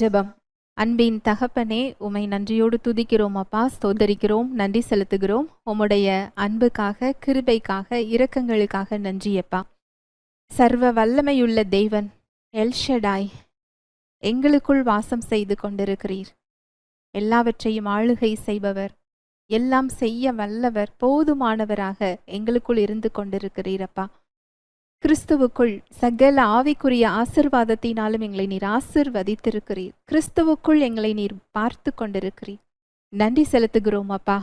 ஜெபம். அன்பின் தகப்பனே, உம்மை நன்றியோடு துதிக்கிறோம் அப்பா, ஸ்தோத்தரிக்கிறோம், நன்றி செலுத்துகிறோம். உம்முடைய அன்புக்காக, கிருபைக்காக, இரக்கங்களுக்காக நன்றியப்பா. சர்வ வல்லமையுள்ள தேவன் எல்ஷடாய் எங்களுக்குள் வாசம் செய்து கொண்டிருக்கிறீர். எல்லாவற்றையும் ஆளுகை செய்பவர், எல்லாம் செய்ய வல்லவர், போதுமானவராக எங்களுக்குள் இருந்து கொண்டிருக்கிறீரப்பா. கிறிஸ்துவுக்குள் சகல ஆவிக்குரிய ஆசிர்வாதத்தினாலும் எங்களை நீர் ஆசிர்வதித்திருக்கிறீர். கிறிஸ்துவுக்குள் எங்களை நீர் பார்த்து கொண்டிருக்கிறீர். நன்றி செலுத்துகிறோம் அப்பா.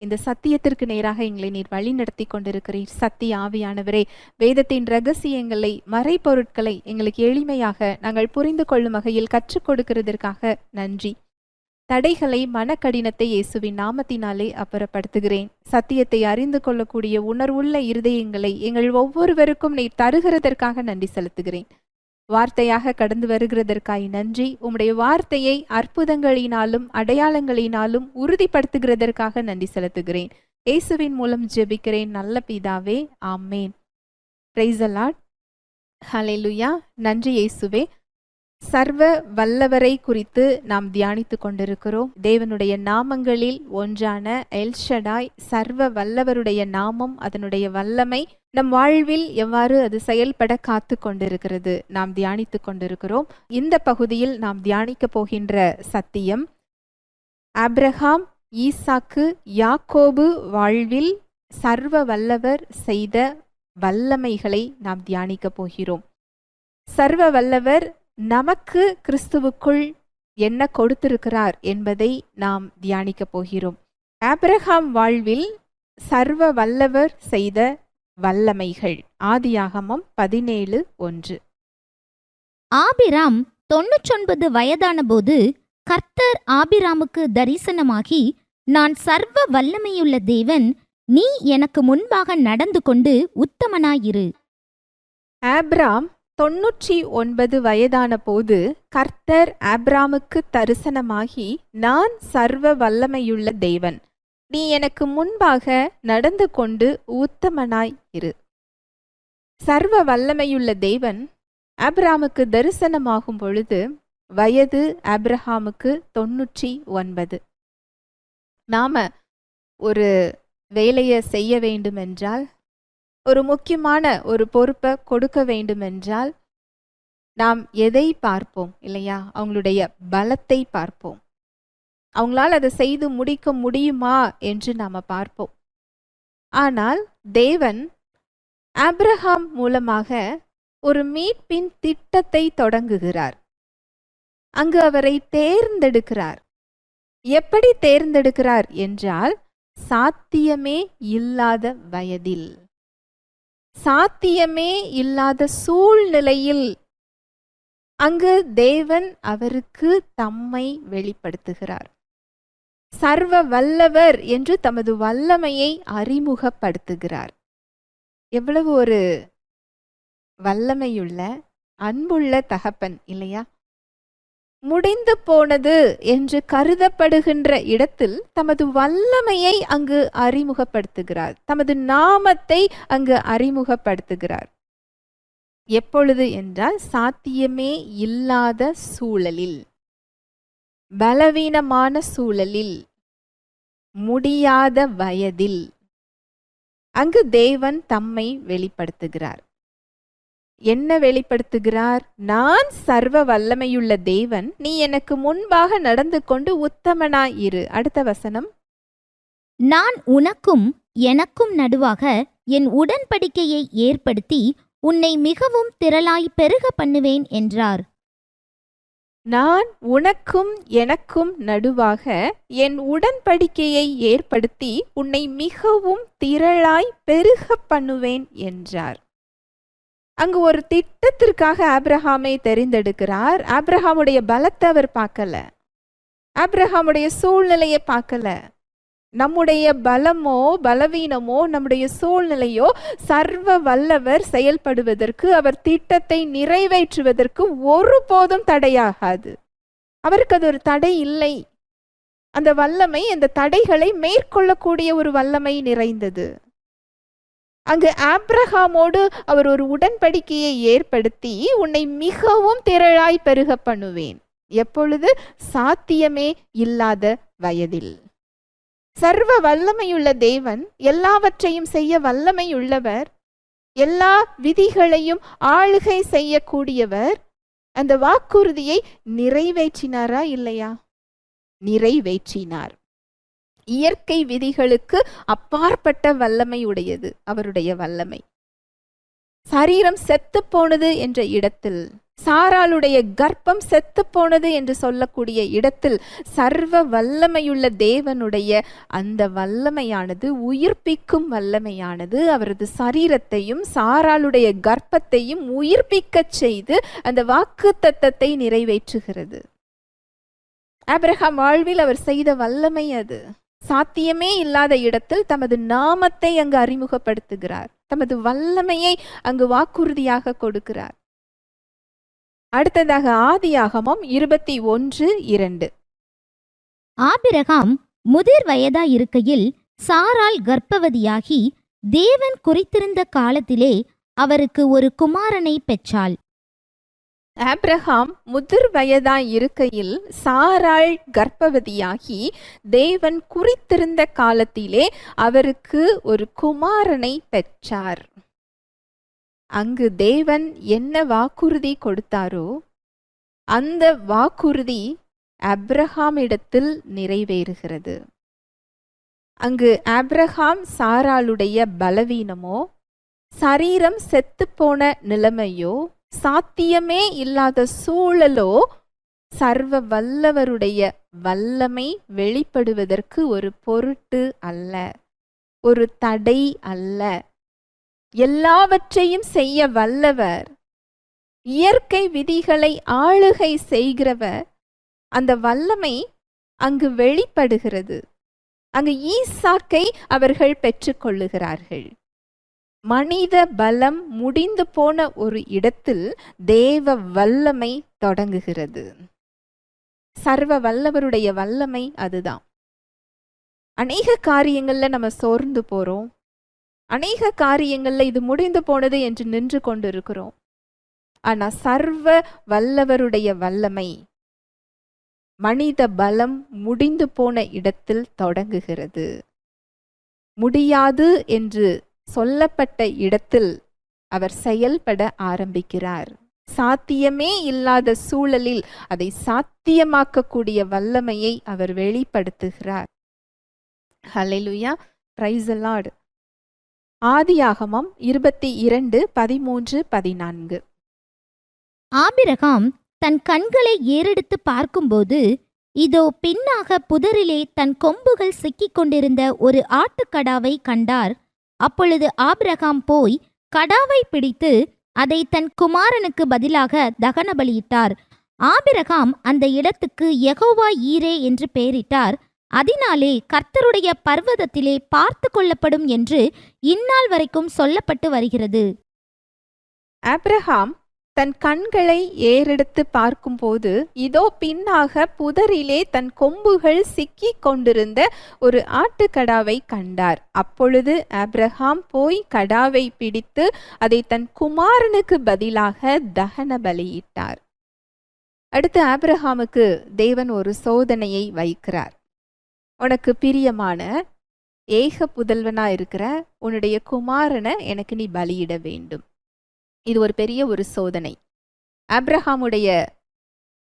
இந்த சத்தியத்திற்கு நேராக எங்களை நீர் வழி நடத்தி கொண்டிருக்கிறீர். சத்திய ஆவியானவரே, வேதத்தின் இரகசியங்களை, மறைபொருட்களை எங்களுக்கு எளிமையாக நாங்கள் புரிந்து கொள்ளும் வகையில் கற்றுக் கொடுக்கிறதற்காக நன்றி. தடைகளை, மனக்கடினத்தை இயேசுவின் நாமத்தினாலே அப்புறப்படுத்துகிறேன். சத்தியத்தை அறிந்து கொள்ளக்கூடிய உணர்வுள்ள இருதயங்களை எங்கள் ஒவ்வொருவருக்கும் நீர் தருகிறதற்காக நன்றி செலுத்துகிறேன். வார்த்தையாக கடந்து வருகிறதற்காய் நன்றி. உம்முடைய வார்த்தையை அற்புதங்களினாலும் அடையாளங்களினாலும் உறுதிப்படுத்துகிறதற்காக நன்றி செலுத்துகிறேன். இயேசுவின் மூலம் ஜெபிக்கிறேன் நல்ல பிதாவே, ஆமேன். Praise the Lord. ஹல்லேலூயா. நன்றி இயேசுவே. சர்வ வல்லவரை குறித்து நாம் தியானித்து கொண்டிருக்கிறோம். தேவனுடைய நாமங்களில் ஒன்றான எல்ஷடாய், சர்வ வல்லவருடைய நாமம், அதனுடைய வல்லமை நம் வாழ்வில் எவ்வாறு அது செயல்பட காத்து கொண்டிருக்கிறது நாம் தியானித்து கொண்டிருக்கிறோம். இந்த பகுதியில் நாம் தியானிக்க போகின்ற சத்தியம், ஆபிரகாம், ஈசாக்கு, யாக்கோபு வாழ்வில் சர்வ வல்லவர் செய்த வல்லமைகளை நாம் தியானிக்க போகிறோம். சர்வ வல்லவர் நமக்கு கிறிஸ்துவுக்குள் என்ன கொடுத்திருக்கிறார் என்பதை நாம் தியானிக்க போகிறோம். ஆபிரகாம் வாழ்வில் சர்வ வல்லவர் செய்த வல்லமைகள். ஆதியாகமம் 17:1. ஆபிராம் 99 வயதான போது கர்த்தர் ஆபிராமுக்கு தரிசனமாகி, நான் சர்வ வல்லமையுள்ள தேவன், நீ எனக்கு முன்பாக நடந்து கொண்டு உத்தமனாயிரு. ஆபிராம் 99 வயதான போது கர்த்தர் ஆபிராமுக்கு தரிசனமாகி, நான் சர்வ வல்லமையுள்ள தேவன், நீ எனக்கு முன்பாக நடந்து கொண்டு உத்தமனாய் இரு. சர்வ வல்லமையுள்ள தேவன் ஆபிராமுக்கு தரிசனமாகும் பொழுது வயது ஆபிரகாமுக்கு 99. நாம ஒரு வேலையை செய்ய வேண்டுமென்றால், ஒரு முக்கியமான ஒரு பொறுப்பை கொடுக்க வேண்டுமென்றால் நாம் எதை பார்ப்போம் இல்லையா? அவங்களுடைய பலத்தை பார்ப்போம். அவங்களால் அதை செய்து முடிக்க முடியுமா என்று நாம் பார்ப்போம். ஆனால் தேவன் ஆபிரகாம் மூலமாக ஒரு மீட்பின் திட்டத்தை தொடங்குகிறார். அங்கு அவரை தேர்ந்தெடுக்கிறார். எப்படி தேர்ந்தெடுக்கிறார் என்றால், சாத்தியமே இல்லாத வயதில், சாத்தியமே இல்லாத சூழ்நிலையில் அங்கு தேவன் அவருக்கு தம்மை வெளிப்படுத்துகிறார். சர்வ வல்லவர் என்று தமது வல்லமையை அறிமுகப்படுத்துகிறார். எவ்வளவு ஒரு வல்லமையுள்ள அன்புள்ள தகப்பன் இல்லையா? முடிந்து போனது என்று கருதப்படுகின்ற இடத்தில் தமது வல்லமையை அங்கு அறிமுகப்படுத்துகிறார். தமது நாமத்தை அங்கு அறிமுகப்படுத்துகிறார். எப்பொழுது என்றால், சாத்தியமே இல்லாத சூழலில், பலவீனமான சூழலில், முடியாத வயதில் அங்கு தேவன் தம்மை வெளிப்படுத்துகிறார். என்ன வெளிப்படுத்துகிறார்? நான் சர்வ வல்லமையுள்ள தேவன், நீ எனக்கு முன்பாக நடந்து கொண்டு உத்தமனாய் இரு. அடுத்த வசனம், நான் உனக்கும் எனக்கும் நடுவாக என் உடன்படிக்கையை ஏற்படுத்தி உன்னை மிகவும் திரளாய் பெருக பண்ணுவேன் என்றார். நான் உனக்கும் எனக்கும் நடுவாக என் உடன்படிக்கையை ஏற்படுத்தி உன்னை மிகவும் திரளாய் பெருக பண்ணுவேன் என்றார். அங்கு ஒரு திட்டத்திற்காக ஆபிரகாமை தெரிந்தெடுக்கிறார். ஆபிரகாமுடைய பலத்தை அவர் பார்க்கல, ஆபிரகாமுடைய சூழ்நிலையை பார்க்கல. நம்முடைய பலமோ பலவீனமோ நம்முடைய சூழ்நிலையோ சர்வ வல்லவர் செயல்படுவதற்கு, அவர் திட்டத்தை நிறைவேற்றுவதற்கு ஒருபோதும் தடையாகாது. அவருக்கு அது ஒரு தடை இல்லை. அந்த வல்லமை அந்த தடைகளை மேற்கொள்ளக்கூடிய ஒரு வல்லமை நிறைந்தது. அங்கு ஆபிரகாமோடு அவர் ஒரு உடன்படிக்கையை ஏற்படுத்தி, உன்னை மிகவும் திரளாய் பெருக பண்ணுவேன். எப்பொழுது? சாத்தியமே இல்லாத வயதில். சர்வ வல்லமையுள்ள தேவன், எல்லாவற்றையும் செய்ய வல்லமையுள்ளவர், எல்லா விதிகளையும் ஆளுகை செய்யக்கூடியவர், அந்த வாக்குறுதியை நிறைவேற்றினாரா இல்லையா? நிறைவேற்றினார். இயற்கை விதிகளுக்கு அப்பாற்பட்ட வல்லமை உடையது அவருடைய வல்லமை. சரீரம் செத்து போனது என்ற இடத்தில், சாராளுடைய கர்ப்பம் செத்து போனது என்று சொல்லக்கூடிய இடத்தில், சர்வ வல்லமையுள்ள தேவனுடைய அந்த வல்லமையானது, உயிர்ப்பிக்கும் வல்லமையானது, அவரது சரீரத்தையும் சாராளுடைய கர்ப்பத்தையும் உயிர்ப்பிக்கச் செய்து அந்த வாக்குத்தத்தத்தை நிறைவேற்றுகிறது. ஆபிரகாம் வாழ்வில் அவர் செய்த வல்லமை அது. சாத்தியமே இல்லாத இடத்தில் தமது நாமத்தை அங்கு அறிமுகப்படுத்துகிறார், தமது வல்லமையை அங்கு வாக்குறுதியாக கொடுக்கிறார். அடுத்ததாக ஆதியாகமம் 21:2. ஆபிரகாம் முதிர் வயதாயிருக்கையில் சாராள் கர்ப்பவதியாகி தேவன் குறித்திருந்த காலத்திலே அவருக்கு ஒரு குமாரனை பெற்றாள். ஆபிரகாம் முதிர் வயதாய் இருக்கையில் சாராள் கர்ப்பவதியாகி தேவன் குறித்திருந்த காலத்திலே அவருக்கு ஒரு குமாரனை பெற்றார். அங்கு தேவன் என்ன வாக்குறுதி கொடுத்தாரோ அந்த வாக்குறுதி ஆபிரகாமிடத்தில் நிறைவேறுகிறது. அங்கு ஆபிரகாம் சாராளுடைய பலவீனமோ, சரீரம் செத்துப்போன நிலைமையோ, சாத்தியமே இல்லாத சூழலோ சர்வ வல்லவருடைய வல்லமை வெளிப்படுவதற்கு ஒரு பொருட்டு அல்ல, ஒரு தடை அல்ல. எல்லாவற்றையும் செய்ய வல்லவர், இயற்கை விதிகளை ஆளுகை செய்கிறவர், அந்த வல்லமை அங்கு வெளிப்படுகிறது. அங்கு ஈசாக்கை அவர்கள் பெற்றுக்கொள்ளுகிறார்கள். மனித பலம் முடிந்து போன ஒரு இடத்தில் தேவ வல்லமை தொடங்குகிறது. சர்வ வல்லவருடைய வல்லமை அதுதான். அநேக காரியங்கள்ல நம்ம சோர்ந்து போறோம், அநேக காரியங்கள்ல இது முடிந்து போனது என்று நின்று கொண்டு இருக்கிறோம். ஆனா சர்வ வல்லவருடைய வல்லமை மனித பலம் முடிந்து போன இடத்தில் தொடங்குகிறது. முடியாது என்று சொல்லப்பட்ட இடத்தில் அவர் செயல்பட ஆரம்பிக்கிறார். சாத்தியமே இல்லாத சூழலில் அதை சாத்தியமாக்கக்கூடிய வல்லமையை அவர் வெளிப்படுத்துகிறார். ஹல்லேலூயா, பிரைஸ் தி லார்ட். ஆதியாகமம் 22:13-14. ஆபிரகாம் தன் கண்களை ஏறெடுத்து பார்க்கும்போது, இதோ பின்னாக புதரிலே தன் கொம்புகள் சிக்கிக் கொண்டிருந்த ஒரு ஆட்டுக்கடாவை கண்டார். அப்பொழுது ஆபிரகாம் போய் கடாவை பிடித்து அதை தன் குமாரனுக்கு பதிலாக தகன பலியிட்டார். ஆபிரகாம் அந்த இடத்துக்கு யெகோவா ஈரே என்று பெயரிட்டார். அதனாலே கர்த்தருடைய பர்வதத்திலே பார்த்து கொள்ளப்படும் என்று இந்நாள் வரைக்கும் சொல்லப்பட்டு வருகிறது. ஆபிரகாம் தன் கண்களை ஏறெடுத்து பார்க்கும்போது, இதோ பின்னாக புதரிலே தன் கொம்புகள் சிக்கிக் கொண்டிருந்த ஒரு ஆட்டுக்கடாவை கண்டார். அப்பொழுது ஆபிரகாம் போய் கடாவை பிடித்து அதை தன் குமாரனுக்கு பதிலாக தகன பலியிட்டார். அடுத்து ஆபிரகாமுக்கு தேவன் ஒரு சோதனையை வைக்கிறார். உனக்கு பிரியமான ஏக புதல்வனா இருக்கிற உன்னுடைய குமாரனை எனக்கு நீ பலியிட வேண்டும். இது ஒரு பெரிய ஒரு சோதனை. ஆபிரகாமுடைய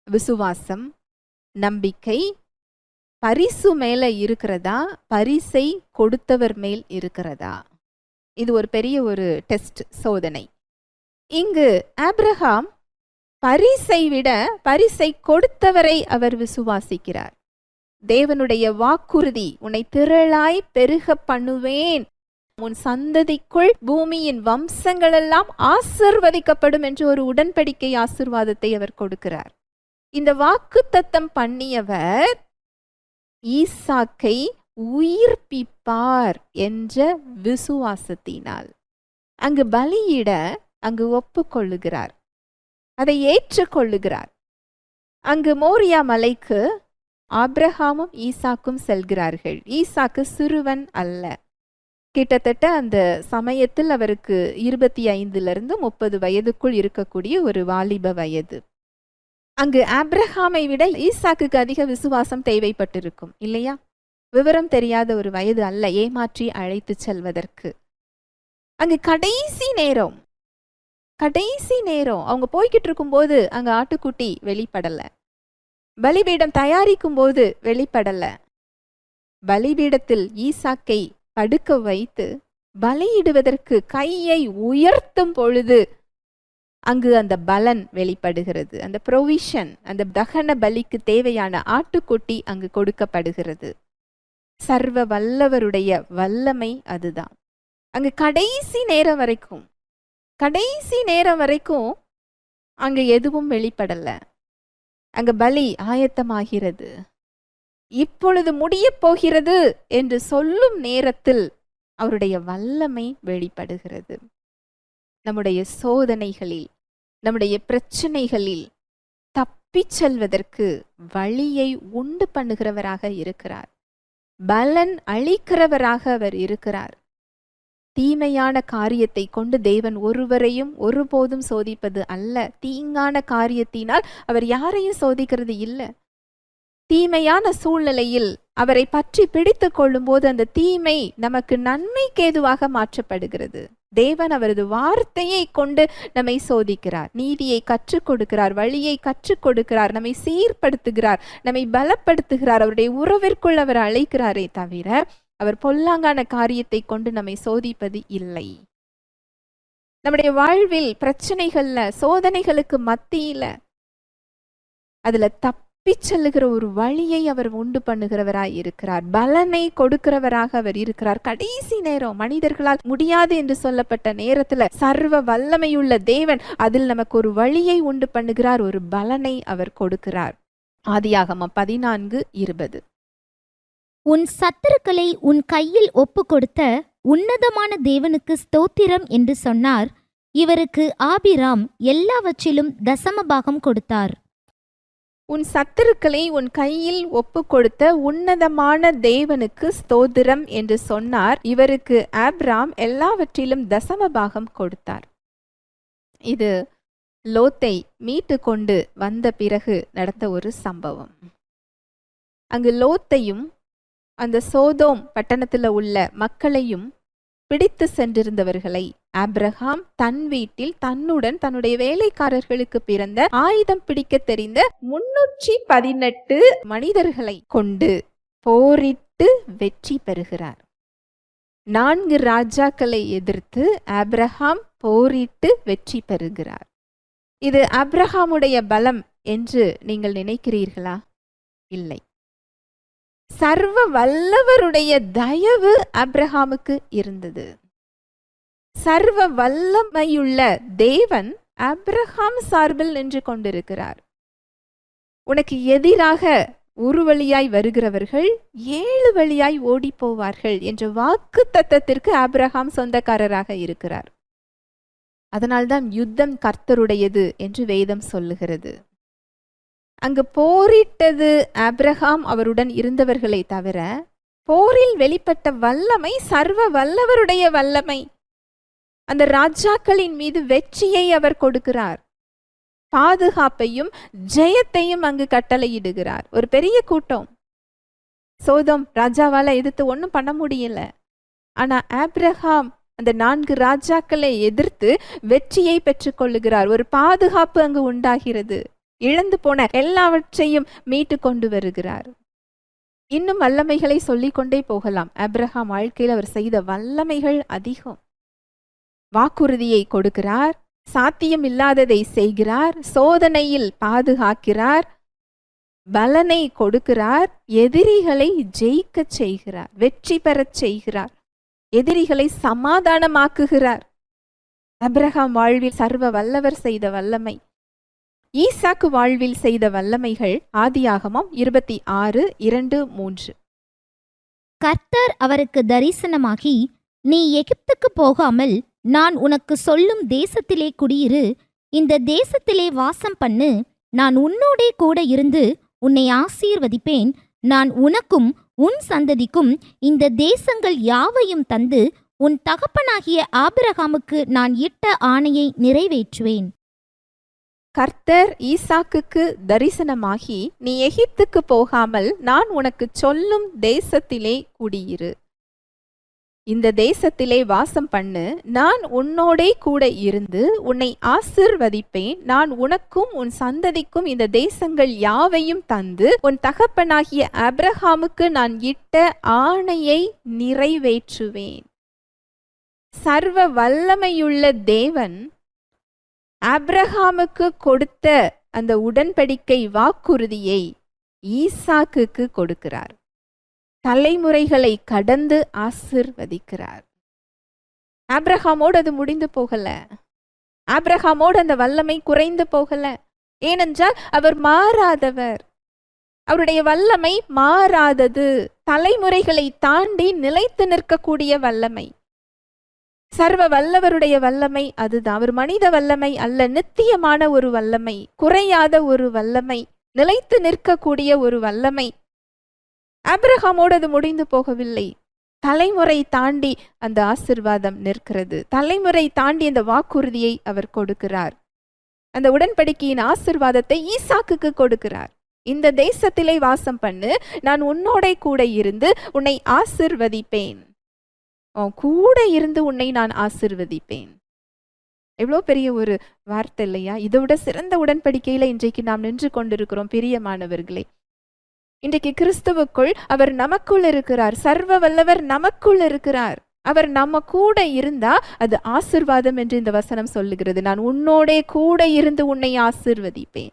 விசுவாசம், நம்பிக்கை பரிசு மேல இருக்கிறதா, பரிசை கொடுத்தவர் மேல் இருக்கிறதா? இது ஒரு பெரிய ஒரு டெஸ்ட், சோதனை. இங்கு ஆபிரகாம் பரிசை விட பரிசை கொடுத்தவரை அவர் விசுவாசிக்கிறார். தேவனுடைய வாக்குறுதி, உன்னை திரளாய் பெருக பண்ணுவேன், உன் சந்ததிக்குள் பூமியின் வம்சங்களெல்லாம் ஆசிர்வதிக்கப்படும் என்று ஒரு உடன்படிக்கை ஆசீர்வாதத்தை அவர் கொடுக்கிறார். இந்த வாக்குத்தத்தம் பண்ணியவர் ஈசாக்கை உயிர்ப்பிப்பார் என்ற விசுவாசத்தினால் அங்கு பலியிட அங்கு ஒப்புக்கொள்ளுகிறார், அதை ஏற்றுக்கொள்ளுகிறார். அங்கு மோரியா மலைக்கு ஆபிரகாமும் ஈசாக்கும் செல்கிறார்கள். ஈசாக்கு சிறுவன் அல்ல, கிட்டத்தட்ட அந்த சமயத்தில் அவருக்கு 25 to 30 வயதுக்குள் இருக்கக்கூடிய ஒரு வாலிப வயது. அங்கு ஆபிரகாமை விட ஈசாக்குக்கு அதிக விசுவாசம் தேவைப்பட்டிருக்கும் இல்லையா? விவரம் தெரியாத ஒரு வயது அல்ல ஏமாற்றி அழைத்து செல்வதற்கு. அங்கு கடைசி நேரம் அவங்க போய்கிட்டு இருக்கும்போது அங்க ஆட்டுக்குட்டி வெளிப்படல. பலிபீடம் தயாரிக்கும் போது வெளிப்படல. பலிபீடத்தில் ஈசாக்கை படுக்க வைத்து பலியிடுவதற்கு கையை உயர்த்தும் பொழுது அங்கு அந்த பலன் வெளிப்படுகிறது. அந்த ப்ரொவிஷன், அந்த தகன பலிக்கு தேவையான ஆட்டுக்குட்டி அங்கு கொடுக்கப்படுகிறது. சர்வ வல்லவருடைய வல்லமை அதுதான். அங்கு கடைசி நேரம் வரைக்கும் அங்க எதுவும் வெளிப்படல. அங்க பலி ஆயத்தமாகிறது. இப்பொழுது முடிய போகிறது என்று சொல்லும் நேரத்தில் அவருடைய வல்லமை வெளிப்படுகிறது. நம்முடைய சோதனைகளில், நம்முடைய பிரச்சனைகளில் தப்பிச் செல்வதற்கு வழியை உண்டு பண்ணுகிறவராக இருக்கிறார். பலன் அளிக்கிறவராக அவர் இருக்கிறார். தீமையான காரியத்தை கொண்டு தேவன் ஒருவரையும் ஒருபோதும் சோதிப்பது அல்ல. தீங்கான காரியத்தினால் அவர் யாரையும் சோதிக்கிறது இல்லை. தீமையான சூழ்நிலையில் அவரை பற்றி பிடித்து கொள்ளும் போது அந்த தீமை நமக்கு நன்மைக்கேதுவாக மாற்றப்படுகிறது. தேவன் அவரது வார்த்தையை கொண்டு நம்மை சோதிக்கிறார், நீதியை கற்றுக் கொடுக்கிறார், வழியை கற்றுக் கொடுக்கிறார், நம்மை சீர்படுத்துகிறார், நம்மை பலப்படுத்துகிறார். அவருடைய உறவிற்குள் அவர் அழைக்கிறாரே தவிர அவர் பொல்லாங்கான காரியத்தை கொண்டு நம்மை சோதிப்பது இல்லை. நம்முடைய வாழ்வில் பிரச்சனைகள்ல, சோதனைகளுக்கு மத்தியில அதுல செல்லுகிற ஒரு வழியை அவர் உண்டு பண்ணுகிறவராய் இருக்கிறார். பலனை கொடுக்கிறவராக அவர் இருக்கிறார். கடைசி நேரம், மனிதர்களால் முடியாது என்று சொல்லப்பட்ட நேரத்துல சர்வ வல்லமையுள்ள தேவன் அதில் நமக்கு ஒரு வழியை உண்டு பண்ணுகிறார், ஒரு பலனை அவர் கொடுக்கிறார். ஆதியாகமம் 14:20. உன் சத்துருக்களை உன் கையில் ஒப்பு கொடுத்த உன்னதமான தேவனுக்கு ஸ்தோத்திரம் என்று சொன்னார். இவருக்கு ஆபிராம் எல்லாவற்றிலும் தசமபாகம் கொடுத்தார். உன் சத்துருக்களை உன் கையில் ஒப்பு கொடுத்த உன்னதமான தேவனுக்கு ஸ்தோத்திரம் என்று சொன்னார். இவருக்கு ஆபிராம் எல்லாவற்றிலும் தசமபாகம் கொடுத்தார். இது லோத்தை மீட்டு கொண்டு வந்த பிறகு நடந்த ஒரு சம்பவம். அங்கு லோத்தையும் அந்த சோதோம் பட்டணத்தில் உள்ள மக்களையும் பிடித்து சென்றிருந்தவர்களை ஆபிரகாம் தன் வீட்டில் தன்னுடன் தன்னுடைய வேலைக்காரர்களுக்கு பிறந்த ஆயுதம் பிடிக்க தெரிந்த 318 மனிதர்களை கொண்டு போரிட்டு வெற்றி பெறுகிறார். 4 ராஜாக்களை எதிர்த்து ஆபிரகாம் போரிட்டு வெற்றி பெறுகிறார். இது ஆபிரகாமுடைய பலம் என்று நீங்கள் நினைக்கிறீர்களா? இல்லை. சர்வ வல்லவருடைய தயவு ஆபிரகாமுக்கு இருந்தது. சர்வ வல்லமையுள்ள தேவன் ஆபிரகாம் சார்பில் நின்று கொண்டிருக்கிறார். உனக்கு எதிராக ஒரு வழியாய் வருகிறவர்கள் 7 வழியாய் ஓடி போவார்கள் என்ற வாக்கு தத்தத்திற்கு ஆபிரகாம் சொந்தக்காரராக இருக்கிறார். அதனால்தான் யுத்தம் கர்த்தருடையது என்று வேதம் சொல்லுகிறது. அங்கு போரிட்டது ஆபிரகாம் அவருடன் இருந்தவர்களை தவிர போரில் வெளிப்பட்ட வல்லமை சர்வ வல்லவருடைய வல்லமை. அந்த ராஜாக்களின் மீது வெற்றியை அவர் கொடுக்கிறார். பாதுகாப்பையும் ஜெயத்தையும் அங்கு கட்டளையிடுகிறார். ஒரு பெரிய கூட்டம், சோதோம் ராஜாவால எதிர்த்து ஒன்றும் பண்ண முடியல. ஆனா ஆபிரகாம் அந்த 4 ராஜாக்களை எதிர்த்து வெற்றியை பெற்றுக்கொள்ளுகிறார். ஒரு பாதுகாப்பு அங்கு உண்டாகிறது. இழந்து போன எல்லாவற்றையும் மீட்டு கொண்டு வருகிறார். இன்னும் வல்லமைகளை சொல்லிக்கொண்டே போகலாம். ஆபிரகாம் வாழ்க்கையில் அவர் செய்த வல்லமைகள் அதிகம். வாக்குறுதியை கொடுக்கிறார், சாத்தியம் இல்லாததை செய்கிறார், சோதனையில் பாதுகாக்கிறார், பலனை கொடுக்கிறார், எதிரிகளை ஜெயிக்க செய்கிறார், வெற்றி பெறச் செய்கிறார், எதிரிகளை சமாதானமாக்குகிறார். ஆபிரகாம் வாழ்வில் சர்வ வல்லவர் செய்த வல்லமை. ஈசாக்கு வாழ்வில் செய்த வல்லமைகள் ஆதியாகமம் 26:2-3. கர்த்தர் அவருக்கு தரிசனமாகி, நீ எகிப்துக்கு போகாமல் நான் உனக்கு சொல்லும் தேசத்திலே குடியிரு, இந்த தேசத்திலே வாசம் பண்ணு, நான் உன்னோடே கூட இருந்து உன்னை ஆசீர்வதிப்பேன், நான் உனக்கும் உன் சந்ததிக்கும் இந்த தேசங்கள் யாவையும் தந்து உன் தகப்பனாகிய ஆபிரகாமுக்கு நான் இட்ட ஆணையை நிறைவேற்றுவேன். கர்த்தர் ஈசாக்குக்கு தரிசனமாகி, நீ எகிப்துக்கு போகாமல் நான் உனக்கு சொல்லும் தேசத்திலே குடியிரு, இந்த தேசத்திலே வாசம் பண்ணு, நான் உன்னோடே கூட இருந்து உன்னை ஆசிர்வதிப்பேன், நான் உனக்கும் உன் சந்ததிக்கும் இந்த தேசங்கள் யாவையும் தந்து உன் தகப்பனாகிய ஆபிரகாமுக்கு நான் இட்ட ஆணையை நிறைவேற்றுவேன். சர்வ வல்லமையுள்ள தேவன் ஆபிரகாமுக்கு கொடுத்த அந்த உடன்படிக்கை வாக்குறுதியை ஈசாக்குக்கு கொடுக்கிறார். தலைமுறைகளை கடந்து ஆசிர்வதிக்கிறார். ஆபிரகாமோடு அது முடிந்து போகல. ஆபிரகாமோடு அந்த வல்லமை குறைந்து போகல. ஏனென்றால் அவர் மாறாதவர். அவருடைய வல்லமை மாறாதது. தலைமுறைகளை தாண்டி நிலைத்து நிற்கக்கூடிய வல்லமை. சர்வ வல்லவருடைய வல்லமை அதுதான். அவர் மனித வல்லமை அல்ல, நித்தியமான ஒரு வல்லமை, குறையாத ஒரு வல்லமை, நிலைத்து நிற்கக்கூடிய ஒரு வல்லமை. ஆபிரகாமோடு அது முடிந்து போகவில்லை. தலைமுறை தாண்டி அந்த ஆசிர்வாதம் நிற்கிறது. தலைமுறை தாண்டி அந்த வாக்குறுதியை அவர் கொடுக்கிறார். அந்த உடன்படிக்கையின் ஆசிர்வாதத்தை ஈசாக்குக்கு கொடுக்கிறார். இந்த தேசத்திலே வாசம் பண்ணு, நான் உன்னோட கூட இருந்து உன்னை ஆசிர்வதிப்பேன், கூட இருந்து உன்னை நான் ஆசிர்வதிப்பேன். எவ்வளோ பெரிய ஒரு வார்த்தை இல்லையா? இதை விட சிறந்த உடன்படிக்கையில இன்றைக்கு நாம் நின்று கொண்டிருக்கிறோம் பிரியமானவர்களே. இன்றைக்கு கிறிஸ்துவுக்குள் அவர் நமக்குள் இருக்கிறார். சர்வ வல்லவர் நமக்குள் இருக்கிறார். அவர் நம்ம கூட இருந்தா அது ஆசிர்வாதம் என்று இந்த வசனம் சொல்லுகிறது. நான் உன்னோடே கூட இருந்து உன்னை ஆசிர்வதிப்பேன்.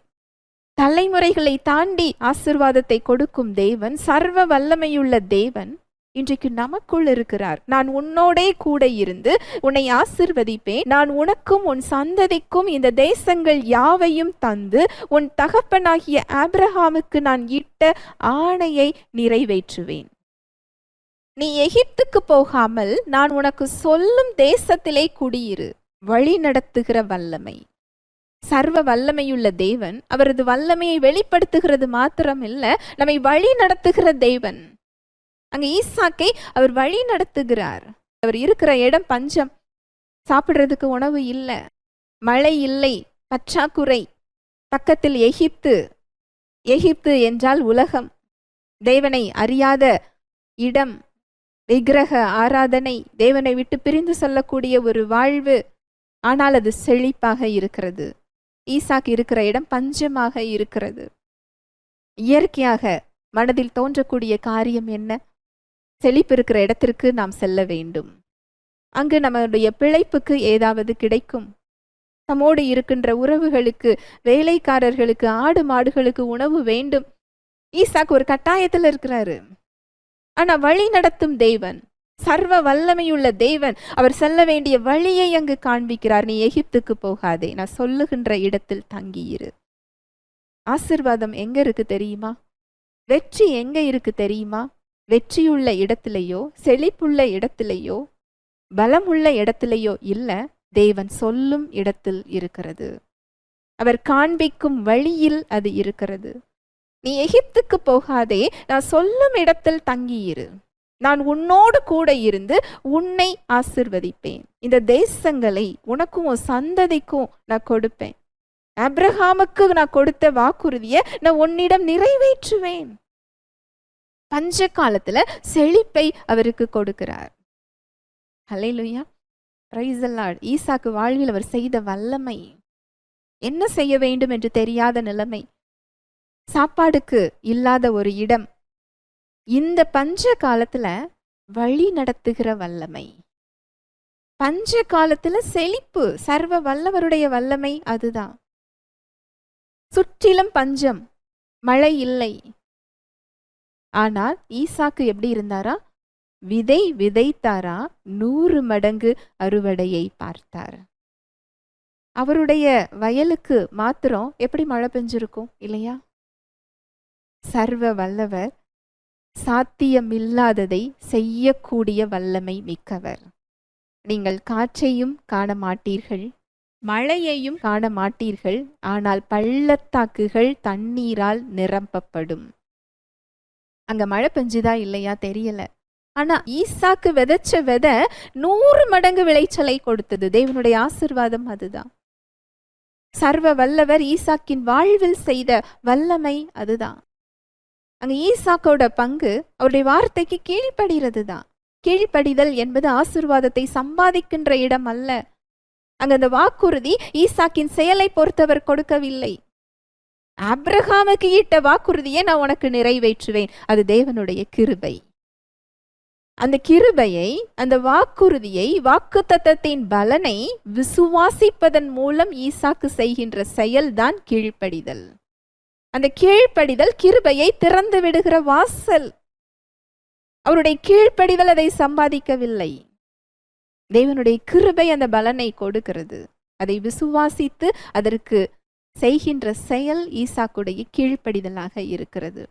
தலைமுறைகளை தாண்டி ஆசிர்வாதத்தை கொடுக்கும் தேவன், சர்வ வல்லமையுள்ள தேவன் இன்றைக்கு நமக்குள் இருக்கிறார். நான் உன்னோடே கூட இருந்து உன்னை ஆசிர்வதிப்பேன், நான் உனக்கும் உன் சந்ததிக்கும் இந்த தேசங்கள் யாவையும் தந்து உன் தகப்பனாகிய ஆபிரகாமுக்கு நான் இட்ட ஆணையை நிறைவேற்றுவேன். நீ எகிப்துக்கு போகாமல் நான் உனக்கு சொல்லும் தேசத்திலே குடியிரு. வழி நடத்துகிற வல்லமை. சர்வ வல்லமையுள்ள தேவன் அவரது வல்லமையை வெளிப்படுத்துகிறது மாத்திரம் இல்ல, நம்மை வழி நடத்துகிற தேவன். அங்க ஈசாக்கை அவர் வழி நடத்துகிறார். அவர் இருக்கிற இடம் பஞ்சம், சாப்பிடுறதுக்கு உணவு இல்லை, மழை இல்லை, பற்றாக்குறை. பக்கத்தில் எகிப்து. எகிப்து என்றால் உலகம், தேவனை அறியாத இடம், விக்கிரக ஆராதனை, தேவனை விட்டு பிரிந்து சொல்லக்கூடிய ஒரு வாழ்வு. ஆனால் அது செழிப்பாக இருக்கிறது. ஈசாக்கு இருக்கிற இடம் பஞ்சமாக இருக்கிறது. இயற்கையாக மனதில் தோன்றக்கூடிய காரியம் என்ன? செழிப்பு இருக்கிற இடத்திற்கு நாம் செல்ல வேண்டும். அங்கு நம்முடைய பிழைப்புக்கு ஏதாவது கிடைக்கும். நம்மோடு இருக்கின்ற உறவுகளுக்கு, வேலைக்காரர்களுக்கு, ஆடு மாடுகளுக்கு உணவு வேண்டும். ஈசாக்கு ஒரு கட்டாயத்தில் இருக்கிறாரு. ஆனா வழி நடத்தும் தேவன், சர்வ வல்லமையுள்ள தேவன் அவர் செல்ல வேண்டிய வழியை அங்கு காண்பிக்கிறார். நீ எகிப்துக்கு போகாதே, நான் சொல்லுகின்ற இடத்தில் தங்கியிரு. ஆசிர்வாதம் எங்க இருக்கு தெரியுமா? வெற்றி எங்க இருக்கு தெரியுமா? வெற்றியுள்ள இடத்திலேயோ, செழிப்புள்ள இடத்திலேயோ, பலமுள்ள இடத்திலேயோ இல்ல, தேவன் சொல்லும் இடத்தில் இருக்கிறது. அவர் காண்பிக்கும் வழியில் அது இருக்கிறது. நீ எகிப்துக்கு போகாதே, நான் சொல்லும் இடத்தில் தங்கியிரு, நான் உன்னோடு கூட இருந்து உன்னை ஆசிர்வதிப்பேன், இந்த தேசங்களை உனக்கும் உன் சந்ததிக்கும் நான் கொடுப்பேன், ஆபிரகாமுக்கு நான் கொடுத்த வாக்குறுதியை நான் உன்னிடம் நிறைவேற்றுவேன். பஞ்ச காலத்துல செழிப்பை அவருக்கு கொடுக்கிறார். ஹல்லேலூயா, பிரைஸ் தி லார்ட். ஈசாக்கு வாழ்வில் அவர் செய்த வல்லமை, என்ன செய்ய வேண்டும் என்று தெரியாத நிலைமை, சாப்பாடுக்கு இல்லாத ஒரு இடம், இந்த பஞ்ச காலத்துல வழி நடத்துகிற வல்லமை, பஞ்ச காலத்துல செழிப்பு, சர்வ வல்லவருடைய வல்லமை அதுதான். சுற்றிலும் பஞ்சம், மழை இல்லை. ஆனால் ஈசாக்கு எப்படி இருந்தாரா? விதை விதைத்தாரா, 100 மடங்கு அறுவடையை பார்த்தார். அவருடைய வயலுக்கு மாத்திரம் எப்படி மழை பெஞ்சிருக்கும் இல்லையா? சர்வ வல்லவர் சாத்தியமில்லாததை செய்யக்கூடிய வல்லமை மிக்கவர். நீங்கள் காற்றையும் காண மாட்டீர்கள், மழையையும் காண மாட்டீர்கள், ஆனால் பள்ளத்தாக்குகள் தண்ணீரால் நிரப்பப்படும். அங்க மழை பெஞ்சுதா இல்லையா தெரியல. ஆனா ஈசாக்கு விதைச்ச விதை 100 மடங்கு விளைச்சலை கொடுத்தது. தேவனுடைய ஆசிர்வாதம் அதுதான். சர்வ வல்லவர் ஈசாக்கின் வாழ்வில் செய்த வல்லமை அதுதான். அங்க ஈசாக்கோட பங்கு அவருடைய வார்த்தைக்கு கீழ்ப்படிகிறது தான். கீழ்ப்படிதல் என்பது ஆசீர்வாதத்தை சம்பாதிக்கின்ற இடம் அல்ல. அங்க அந்த வாக்குறுதி ஈசாக்கின் செயலை பொறுத்தவர் கொடுக்கவில்லை. ஆபிரகாமுக்கு ஈட்ட வாக்குறுதியை நான் உனக்கு நிறைவேற்றுவேன், அது தேவனுடைய கிருபை. அந்த கிருபையை, அந்த வாக்குறுதியை, வாக்குத்தத்தத்தின் பலனை விசுவாசிப்பதன் மூலம் ஈசாக்கு செய்கின்ற செயல்தான் கீழ்ப்படிதல். அந்த கீழ்ப்படிதல் கிருபையை திறந்து விடுகிற வாசல். அவருடைய கீழ்ப்படிதல் அதை சம்பாதிக்கவில்லை. தேவனுடைய கிருபை அந்த பலனை கொடுக்கிறது. அதை விசுவாசித்து அதற்கு செய்கின்ற செயல் ஈசாக்குடைய கீழ்ப்படிதலாக இருக்கிறது.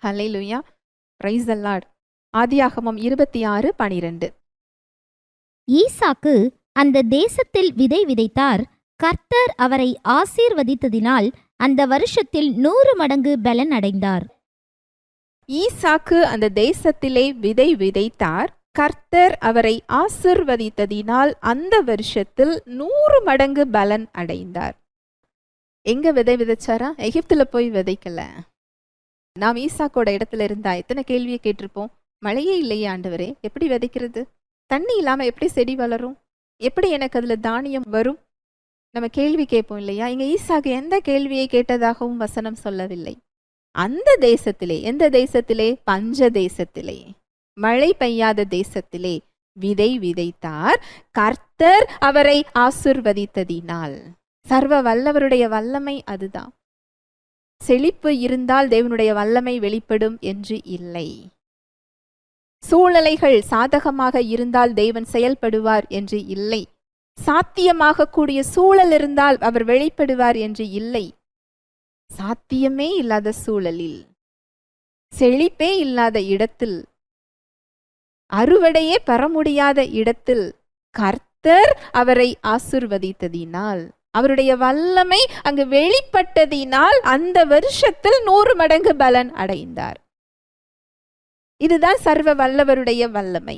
ஹல்லேலூயா, பிரைஸ் தி லார்ட். ஆதியாகமம் 26:12. ஈசாக்கு அந்த தேசத்தில் விதை விதைத்தார். கர்த்தர் அவரை ஆசீர்வதித்ததினால் அந்த வருஷத்தில் 100 மடங்கு பலன் அடைந்தார். ஈசாக்கு அந்த தேசத்திலே விதை விதைத்தார். கர்த்தர் அவரை ஆசீர்வதித்ததினால் அந்த வருஷத்தில் 100 மடங்கு பலன் அடைந்தார். எங்க விதை விதைச்சாரா? எகிப்துல போய் விதைக்கல. நாம் ஈசாக்கோட இடத்துல இருந்தா எத்தனை கேள்வியை கேட்டிருப்போம். மழையே இல்லையே ஆண்டவரே, எப்படி விதைக்கிறது? தண்ணி இல்லாம எப்படி செடி வளரும்? எப்படி எனக்கு அதுல தானியம் வரும்? நம்ம கேள்வி கேட்போம் இல்லையா? இங்க ஈசாக்கு எந்த கேள்வியை கேட்டதாகவும் வசனம் சொல்லவில்லை. அந்த தேசத்திலே, எந்த தேசத்திலே? பஞ்ச தேசத்திலே, மழை பெய்யாத தேசத்திலே விதை விதைத்தார். கர்த்தர் அவரை ஆசீர்வதித்ததினால். சர்வ வல்லவருடைய வல்லமை அதுதான். செழிப்பு இருந்தால் தேவனுடைய வல்லமை வெளிப்படும் என்று இல்லை. சூழ்நிலைகள் சாதகமாக இருந்தால் தேவன் செயல்படுவார் என்று இல்லை. சாத்தியமாக கூடிய சூழல் இருந்தால் அவர் வெளிப்படுவார் என்று இல்லை. சாத்தியமே இல்லாத சூழலில், செழிப்பே இல்லாத இடத்தில், அறுவடையே பெற முடியாத இடத்தில் கர்த்தர் அவரை ஆசீர்வதித்ததினால், அவருடைய வல்லமை அங்கு வெளிப்பட்டதினால் அந்த வருஷத்தில் 100 மடங்கு பலன் அடைந்தார். இதுதான் சர்வ வல்லவருடைய வல்லமை.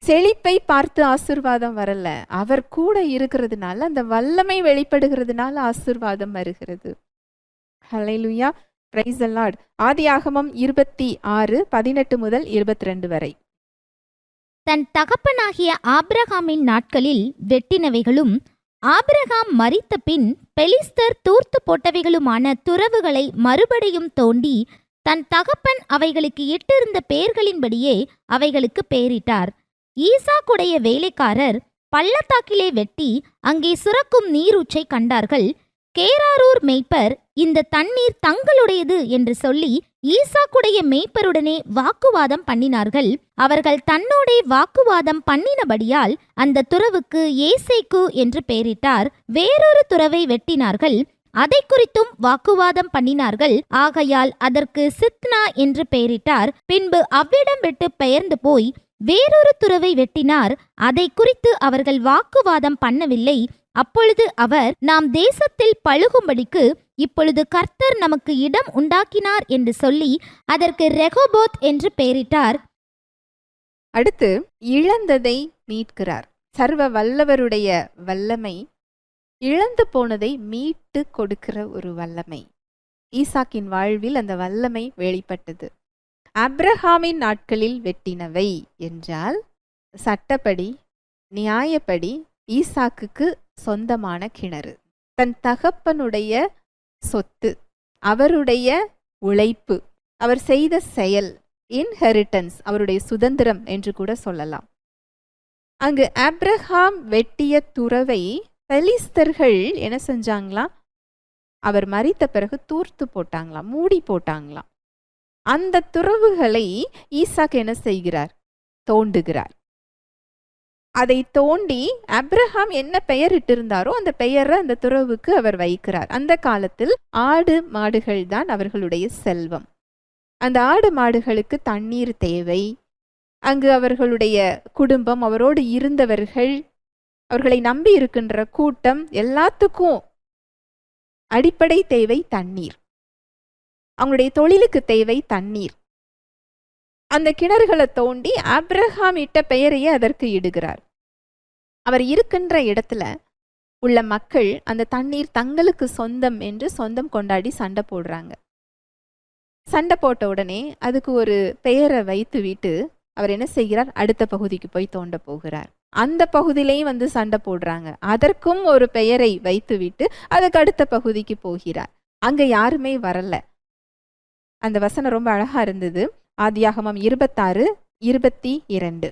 செழிப்பை பார்த்து ஆசீர்வாதம் வரல, அவர் கூட இருக்கிறதுனால, அந்த வல்லமை வெளிப்படுகிறதுனால ஆசீர்வாதம் வருகிறது. ஹல்லேலூயா, பிரைஸ் தி லார்ட். ஆதியாகமம் 26:18 முதல் 22 வரை. தன் தகப்பனாகிய ஆபிரகாமின் நாட்களில் வெட்டினவைகளும் ஆபிரகாம் மரித்த பின் பெலிஸ்தர் தூர்த்து போட்டவைகளுமான துறவுகளை மறுபடியும் தோண்டி தன் தகப்பன் அவைகளுக்கு இட்டிருந்த பெயர்களின்படியே அவைகளுக்கு பெயரிட்டார். ஈசாக்குடைய வேலைக்காரர் பள்ளத்தாக்கிலே வெட்டி அங்கே சுரக்கும் நீரூற்றை கண்டார்கள். கேராரூர் மேய்ப்பர் இந்த தண்ணீர் தங்களுடையது என்று சொல்லி ஈசாக்குடைய மேய்ப்பருடனே வாக்குவாதம் பண்ணினார்கள். அவர்கள் தன்னோடே வாக்குவாதம் பண்ணினபடியால் அந்த துறவுக்கு ஏசேக்கு என்று பெயரிட்டார். வேறொரு துறவை வெட்டினார்கள், அதை குறித்தும் வாக்குவாதம் பண்ணினார்கள். ஆகையால் அதற்கு சித்னா என்று பெயரிட்டார். பின்பு அவ்விடம் விட்டு பெயர்ந்து போய் வேறொரு துறவை வெட்டினார். அதை குறித்து அவர்கள் வாக்குவாதம் பண்ணவில்லை. அப்பொழுது அவர், நாம் தேசத்தில் பழுகும்படிக்கு இப்பொழுது கர்த்தர் நமக்கு இடம் உண்டாக்கினார் என்று சொல்லி அதற்கு ரெகோபோத் என்று பெயரிட்டார். அடுத்து இழந்ததை மீட்கிறார். சர்வ வல்லவருடைய வல்லமை இழந்து போனதை மீட்டு கொடுக்கிற ஒரு வல்லமை. ஈசாக்கின் வாழ்வில் அந்த வல்லமை வெளிப்பட்டது. ஆபிரகாமின் நாட்களில் வெட்டினவை என்றால் சட்டப்படி, நியாயப்படி ஈசாக்குக்கு சொந்தமான கிணறு, தன் தகப்பனுடைய சொத்து, அவருடைய உழைப்பு, அவர் செய்த செயல், இன்ஹெரிட்டன்ஸ், அவருடைய சுதந்திரம் என்று கூட சொல்லலாம். அங்கு ஆபிரகாம் வெட்டிய துறவை பெலிஸ்தர்கள் என்ன செஞ்சாங்களா? அவர் மரித்த பிறகு தூர்த்து போட்டாங்களாம், மூடி போட்டாங்களாம். அந்த துறவுகளை ஈசாக்கு என்ன செய்கிறார்? தோண்டுகிறார். அதை தோண்டி ஆபிரகாம் என்ன பெயர் இட்டிருந்தாரோ அந்த பெயரை அந்த துறவுக்கு அவர் வைக்கிறார். அந்த காலத்தில் ஆடு மாடுகள் தான் அவர்களுடைய செல்வம். அந்த ஆடு மாடுகளுக்கு தண்ணீர் தேவை. அங்கு அவர்களுடைய குடும்பம், அவரோடு இருந்தவர்கள், அவர்களை நம்பி இருக்கின்ற கூட்டம், எல்லாத்துக்கும் அடிப்படை தேவை தண்ணீர். அவங்களுடைய தொழிலுக்கு தேவை தண்ணீர். அந்த கிணறுகளை தோண்டி ஆபிரகாம் இட்ட பெயரையே அதற்கு இடுகிறார். அவர் இருக்கின்ற இடத்துல உள்ள மக்கள் அந்த தண்ணீர் தங்களுக்கு சொந்தம் என்று சொந்தம் கொண்டாடி சண்டை போடுறாங்க. சண்டை போட்ட உடனே அதுக்கு ஒரு பெயரை வைத்து விட்டு அவர் என்ன செய்கிறார், அடுத்த பகுதிக்கு போய் தோண்ட போகிறார். அந்த பகுதியிலையும் வந்து சண்டை போடுறாங்க, அதற்கும் ஒரு பெயரை வைத்து விட்டு அதுக்கு அடுத்த பகுதிக்கு போகிறார். அங்க யாருமே வரல. அந்த வசனம் ரொம்ப அழகா இருந்தது. ஆதியாகமம் 26:22.